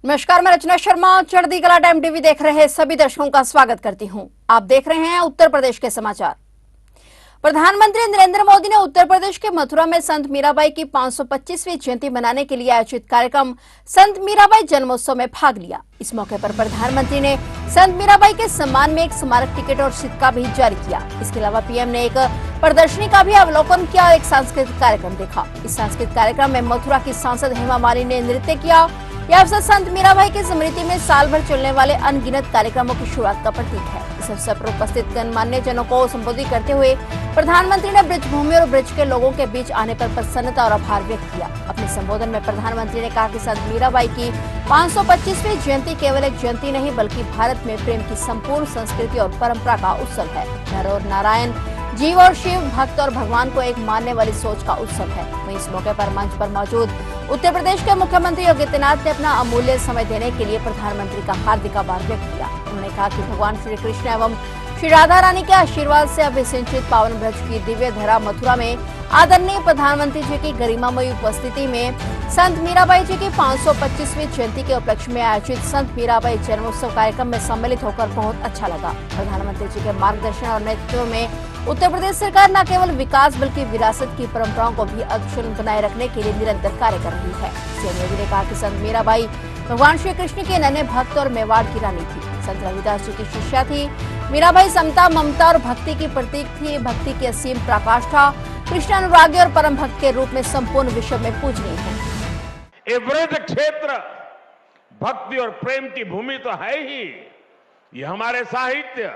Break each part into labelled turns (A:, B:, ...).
A: नमस्कार, मैं रचना शर्मा चढ़ती कला टाइम टीवी देख रहे सभी दर्शकों का स्वागत करती हूं। आप देख रहे हैं उत्तर प्रदेश के समाचार। प्रधानमंत्री नरेंद्र मोदी ने उत्तर प्रदेश के मथुरा में संत मीराबाई की 525वीं जयंती मनाने के लिए आयोजित कार्यक्रम संत मीराबाई जन्मोत्सव में भाग लिया। इस मौके पर प्रधानमंत्री ने संत मीराबाई के सम्मान में एक स्मारक टिकट और सिक्का भी जारी किया। इसके अलावा पीएम ने एक प्रदर्शनी का भी अवलोकन किया और एक सांस्कृतिक कार्यक्रम देखा। इस सांस्कृतिक कार्यक्रम में मथुरा की सांसद हेमा मालिनी ने नृत्य किया। यह अवसर संत मीराबाई की स्मृति में साल भर चलने वाले अनगिनत कार्यक्रमों की शुरुआत का प्रतीक है। इस अवसर पर उपस्थित गणमान्य जनों को संबोधित करते हुए प्रधानमंत्री ने ब्रजभूमि और ब्रज के लोगों के बीच आने पर प्रसन्नता और आभार व्यक्त किया। अपने संबोधन में प्रधानमंत्री ने कहा कि संत मीराबाई की 525वीं जयंती केवल एक जयंती नहीं बल्कि भारत में प्रेम की संपूर्ण संस्कृति और परंपरा का उत्सव है। नर और नारायण, जीव और शिव, भक्त और भगवान को एक मानने वाली सोच का उत्सव है। वहीं इस मौके पर मंच पर मौजूद उत्तर प्रदेश के मुख्यमंत्री योगी आदित्यनाथ ने अपना अमूल्य समय देने के लिए प्रधानमंत्री का हार्दिक आभार व्यक्त किया। उन्होंने कहा कि भगवान श्री कृष्ण एवं श्री राधा रानी के आशीर्वाद से अभिसिंचित पावन ब्रज की दिव्य धरा मथुरा में आदरणीय प्रधानमंत्री जी की गरिमामयी उपस्थिति में संत मीराबाई जी की 525वीं जयंती के उपलक्ष्य में आयोजित संत मीराबाई जन्मोत्सव कार्यक्रम में सम्मिलित होकर बहुत अच्छा लगा। प्रधानमंत्री जी के मार्गदर्शन और नेतृत्व में उत्तर प्रदेश सरकार न केवल विकास बल्कि विरासत की परंपराओं को भी अक्षुण्ण बनाए रखने के लिए निरंतर कार्य कर रही है। सीएम योगी ने कहा कि संत मीराबाई भगवान श्री कृष्ण के नन्हे भक्त और मेवाड़ की रानी थी। संत रविदास जी की शिष्या थी। मीराबाई समता, ममता और भक्ति की प्रतीक थी। भक्ति की असीम पराकाष्ठा, कृष्ण अनुरागी और परम भक्त के रूप में संपूर्ण विश्व में पूजनीय है।
B: ये व्रत क्षेत्र भक्ति और प्रेम की भूमि तो है ही, ये हमारे साहित्य,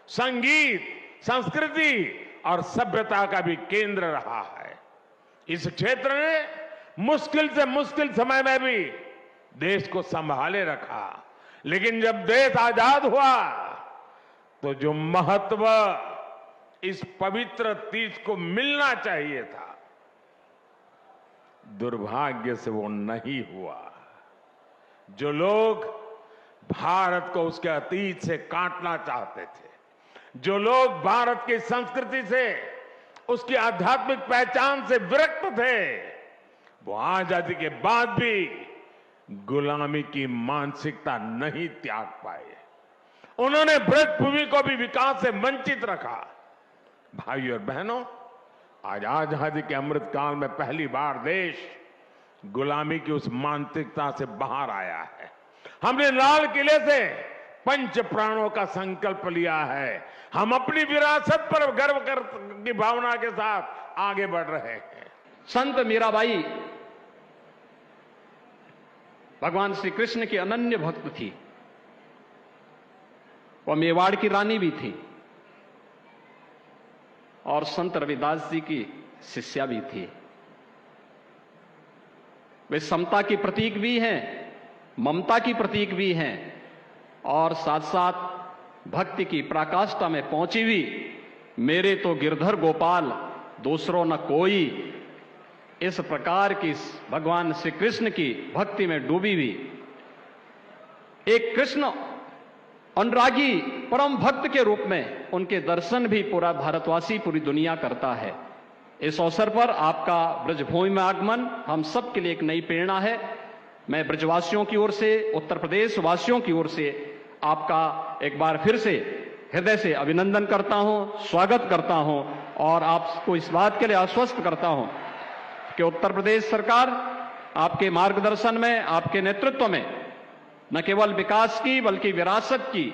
B: संगीत, संस्कृति और सभ्यता का भी केंद्र रहा है। इस क्षेत्र ने मुश्किल से मुश्किल समय में भी देश को संभाले रखा, लेकिन जब देश आजाद हुआ तो जो महत्व इस पवित्र तीर्थ को मिलना चाहिए था, दुर्भाग्य से वो नहीं हुआ। जो लोग भारत को उसके अतीत से काटना चाहते थे, जो लोग भारत की संस्कृति से, उसकी आध्यात्मिक पहचान से विरक्त थे, वो आजादी के बाद भी गुलामी की मानसिकता नहीं त्याग पाए। उन्होंने ब्रजभूमि को भी विकास से वंचित रखा। भाइयों और बहनों, आज आजादी के अमृत काल में पहली बार देश गुलामी की उस मानसिकता से बाहर आया है। हमने लाल किले से पंच प्राणों का संकल्प लिया है। हम अपनी विरासत पर गर्व की भावना के साथ आगे बढ़ रहे हैं।
C: संत मीराबाई भगवान श्री कृष्ण की अनन्य भक्त थी। वह मेवाड़ की रानी भी थी और संत रविदास जी की शिष्या भी थी। वे समता की प्रतीक भी हैं, ममता की प्रतीक भी हैं और साथ साथ भक्ति की पराकाष्ठा में पहुंची हुई मेरे तो गिरधर गोपाल दूसरों न कोई, इस प्रकार की भगवान श्री कृष्ण की भक्ति में डूबी हुई एक कृष्ण अनुरागी परम भक्त के रूप में उनके दर्शन भी पूरा भारतवासी, पूरी दुनिया करता है। इस अवसर पर आपका ब्रजभूमि में आगमन हम सब के लिए एक नई प्रेरणा है। मैं ब्रजवासियों की ओर से, उत्तर प्रदेश वासियों की ओर से आपका एक बार फिर से हृदय से अभिनंदन करता हूं, स्वागत करता हूं और आपको इस बात के लिए आश्वस्त करता हूं कि उत्तर प्रदेश सरकार आपके मार्गदर्शन में, आपके नेतृत्व में न केवल विकास की बल्कि विरासत की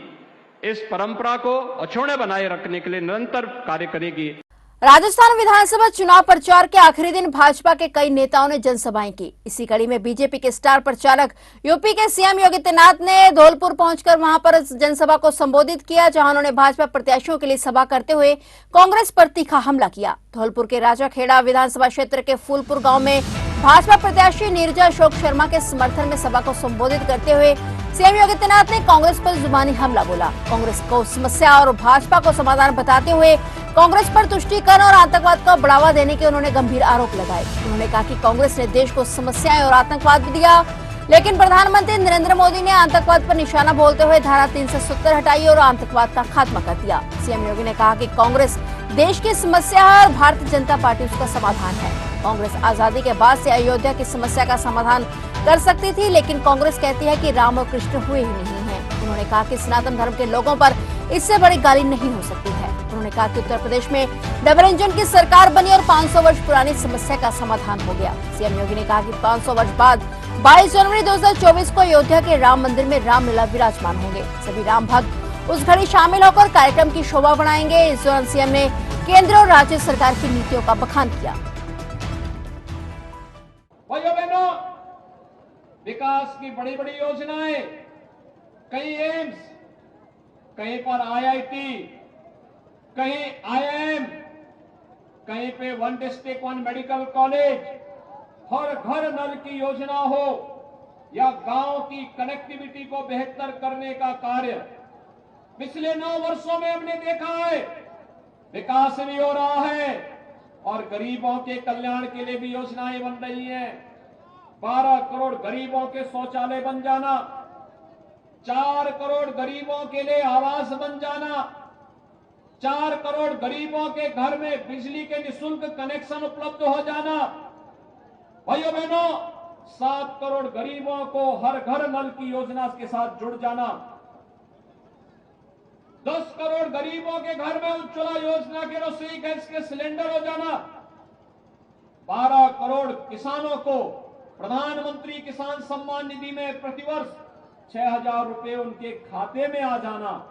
C: इस परंपरा को अक्षुण्ण बनाए रखने के लिए निरंतर कार्य करेगी।
A: राजस्थान विधानसभा चुनाव प्रचार के आखिरी दिन भाजपा के कई नेताओं ने जनसभाएं की। इसी कड़ी में बीजेपी के स्टार प्रचारक यूपी के सीएम योगी आदित्यनाथ ने धौलपुर पहुंचकर वहां पर जनसभा को संबोधित किया, जहां उन्होंने भाजपा प्रत्याशियों के लिए सभा करते हुए कांग्रेस पर तीखा हमला किया। धौलपुर के राजाखेड़ा विधानसभा क्षेत्र के फूलपुर गांव में भाजपा प्रत्याशी नीरजा अशोक शर्मा के समर्थन में सभा को संबोधित करते हुए सीएम योगी आदित्यनाथ ने कांग्रेस पर जुबानी हमला बोला। कांग्रेस को समस्या और भाजपा को समाधान बताते हुए कांग्रेस पर तुष्टीकरण और आतंकवाद को बढ़ावा देने के उन्होंने गंभीर आरोप लगाए। उन्होंने कहा कि कांग्रेस ने देश को समस्याएं और आतंकवाद भी दिया, लेकिन प्रधानमंत्री नरेंद्र मोदी ने आतंकवाद पर निशाना बोलते हुए धारा 370 हटाई और आतंकवाद का खात्मा कर दिया। सीएम योगी ने कहा कि कांग्रेस देश की समस्या है और भारतीय जनता पार्टी उसका समाधान है। कांग्रेस आजादी के बाद से अयोध्या की समस्या का समाधान कर सकती थी, लेकिन कांग्रेस कहती है कि राम और कृष्ण हुए ही नहीं हैं। उन्होंने कहा कि सनातन धर्म के लोगों पर इससे बड़ी गाली नहीं हो सकती है। उन्होंने कहा कि उत्तर प्रदेश में डबल इंजन की सरकार बनी और 500 वर्ष पुरानी समस्या का समाधान हो गया। सीएम योगी ने कहा कि 500 वर्ष बाद 22 जनवरी 2024 को अयोध्या के राम मंदिर में रामलीला विराजमान होंगे। सभी राम भक्त उस घड़ी शामिल होकर कार्यक्रम की शोभा बढ़ाएंगे। इस दौरान सीएम ने केंद्र और राज्य सरकार की नीतियों का बखान किया।
D: भाइयों बहनों, विकास की बड़ी बड़ी योजनाएं, कहीं एम्स, कहीं पर आईआईटी, कहीं आईआईएम, कहीं पे 1 डिस्ट्रिक्ट 1 मेडिकल कॉलेज, हर घर नल की योजना हो या गांव की कनेक्टिविटी को बेहतर करने का कार्य, पिछले 9 वर्षों में हमने देखा है विकास भी हो रहा है और गरीबों के कल्याण के लिए भी योजनाएं बन रही हैं। 12 करोड़ गरीबों के शौचालय बन जाना, 4 करोड़ गरीबों के लिए आवास बन जाना, 4 करोड़ गरीबों के घर में बिजली के निःशुल्क कनेक्शन उपलब्ध हो जाना, भाइयों बहनों 7 करोड़ गरीबों को हर घर नल की योजना के साथ जुड़ जाना, 10 करोड़ गरीबों के घर में उज्ज्वला योजना के रसोई गैस के सिलेंडर हो जाना, 12 करोड़ किसानों को प्रधानमंत्री किसान सम्मान निधि में प्रतिवर्ष 6,000 रुपए उनके खाते में आ जाना।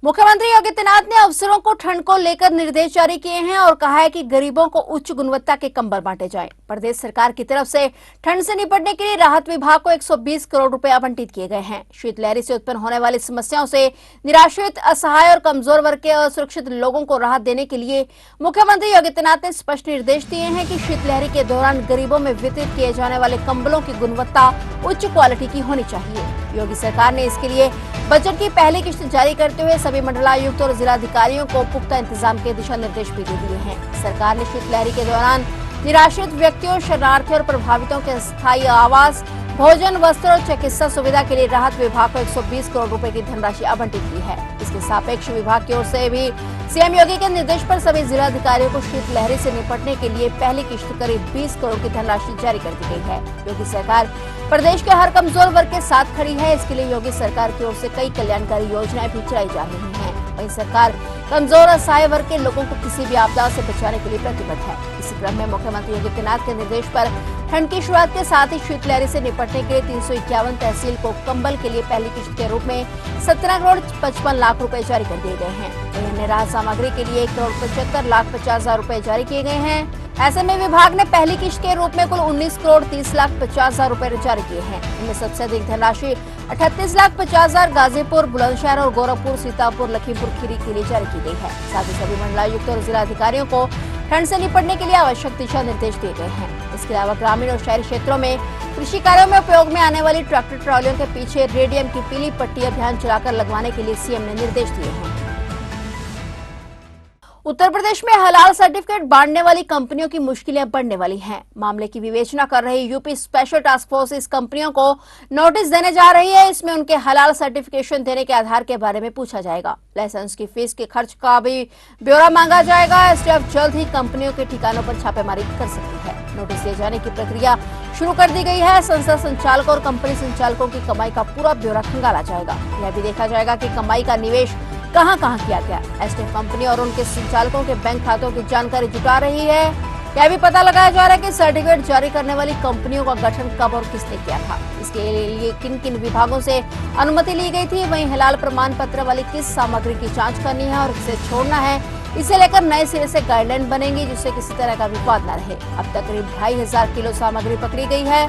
A: मुख्यमंत्री योगी आदित्यनाथ ने अफसरों को ठंड को लेकर निर्देश जारी किए हैं और कहा है कि गरीबों को उच्च गुणवत्ता के कंबल बांटे जाएं। प्रदेश सरकार की तरफ से ठंड से निपटने के लिए राहत विभाग को 120 करोड़ रुपए आवंटित किए गए हैं। शीतलहर से उत्पन्न होने वाली समस्याओं से निराश्रित, असहाय और कमजोर वर्ग के असुरक्षित लोगों को राहत देने के लिए मुख्यमंत्री योगी आदित्यनाथ ने स्पष्ट निर्देश दिए हैं कि शीतलहर के दौरान गरीबों में वितरित किए जाने वाले कंबलों की गुणवत्ता उच्च क्वालिटी की होनी चाहिए। योगी सरकार ने इसके लिए बजट की पहली किश्त जारी करते हुए सभी मंडलायुक्त और जिलाधिकारियों को पुख्ता इंतजाम के दिशा निर्देश भी दे दिए हैं। सरकार ने शीतलहर के दौरान निराश्रित व्यक्तियों, शरणार्थियों और प्रभावितों के स्थायी आवास, भोजन, वस्त्र और चिकित्सा सुविधा के लिए राहत विभाग को 120 करोड़ रुपए की धनराशि आवंटित की है। इसके सापेक्ष विभाग की ओर से भी सीएम योगी के निर्देश पर सभी जिलाधिकारियों को शीतलहर से निपटने के लिए पहली किश्त करीब 20 करोड़ की धनराशि जारी कर दी गई है। योगी सरकार प्रदेश के हर कमजोर वर्ग के साथ खड़ी है। इसके लिए योगी सरकार की ओर से कई कल्याणकारी योजनाएं भी चलाई जा रही हैं। वहीं सरकार कमजोर असहाय वर्ग के लोगों को किसी भी आपदा से बचाने के लिए प्रतिबद्ध है। इसी क्रम में मुख्यमंत्री योगी आदित्यनाथ के निर्देश पर ठंड की शुरुआत के साथ ही शीतलहर से निपटने के लिए 351 तहसील को कंबल के लिए पहली किश्त के रूप में 17 करोड़ 55 लाख रुपए जारी कर दिए गए हैं। अन्य राहत सामग्री के लिए 1 करोड़ 75 लाख 50 हजार रुपए जारी किए गए हैं। ऐसे में विभाग ने पहली किश्त के रूप में कुल 19 करोड़ 30 लाख 50 हजार रुपए जारी किए हैं। इनमें सबसे अधिक धनराशि 38 लाख 50 हजार गाजीपुर, बुलंदशहर और गोरखपुर, सीतापुर, लखीमपुर खीरी के लिए जारी की गई है। साथ ही सभी मंडलायुक्त और जिलाधिकारियों को ठंड से निपटने के लिए आवश्यक दिशा निर्देश दिए गए हैं। इसके अलावा ग्रामीण और शहरी क्षेत्रों में कृषि कार्यों में उपयोग में आने वाली ट्रैक्टर ट्रॉलियों के पीछे रेडियम की पीली पट्टी अभियान चलाकर लगवाने के लिए सीएम ने निर्देश दिए हैं। उत्तर प्रदेश में हलाल सर्टिफिकेट बांटने वाली कंपनियों की मुश्किलें बढ़ने वाली हैं। मामले की विवेचना कर रही यूपी स्पेशल टास्क फोर्स इस कंपनियों को नोटिस देने जा रही है। इसमें उनके हलाल सर्टिफिकेशन देने के आधार के बारे में पूछा जाएगा। लाइसेंस की फीस के खर्च का भी ब्यौरा मांगा जाएगा। एसटीएफ जल्द ही कंपनियों के ठिकानों पर छापेमारी कर सकती है। नोटिस दिए जाने की प्रक्रिया शुरू कर दी गई है। संस्था संचालकों और कंपनी संचालकों की कमाई का पूरा ब्यौरा खंगाला जाएगा। यह भी देखा जाएगा कि कमाई का निवेश कहां किया गया। एसटीएफ कंपनी और उनके संचालकों के बैंक खातों की जानकारी जुटा रही है। यह भी पता लगाया जा रहा है कि सर्टिफिकेट जारी करने वाली कंपनियों का गठन कब और किसने किया था, इसके लिए किन किन विभागों से अनुमति ली गई थी, वहीं हलाल प्रमाण पत्र वाली किस सामग्री की जांच करनी है और किसे छोड़ना है। इसे लेकर नए सिरे से गाइडलाइन बनेंगी जिससे किसी तरह का विवाद न रहे। अब तक करीब 2500 किलो सामग्री पकड़ी गई है।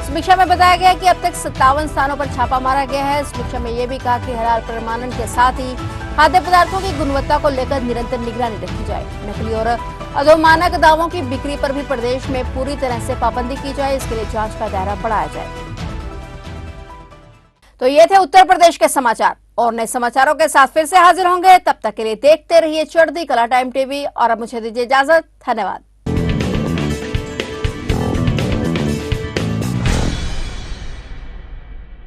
A: समीक्षा में बताया गया कि अब तक 57 स्थानों पर छापा मारा गया है। समीक्षा में यह भी कहा कि हलाल प्रमाणन के साथ ही खाद्य पदार्थों की गुणवत्ता को लेकर निरंतर निगरानी रखी जाए। नकली और अधोमानक दावों की बिक्री पर भी प्रदेश में पूरी तरह से पाबंदी की जाए। इसके लिए जांच का दायरा बढ़ाया जाए। तो ये थे उत्तर प्रदेश के समाचार। और नए समाचारों के साथ फिर से हाजिर होंगे। तब तक के लिए देखते रहिए चढ़ती कला टाइम टीवी और अब मुझे दीजिए इजाजत। धन्यवाद।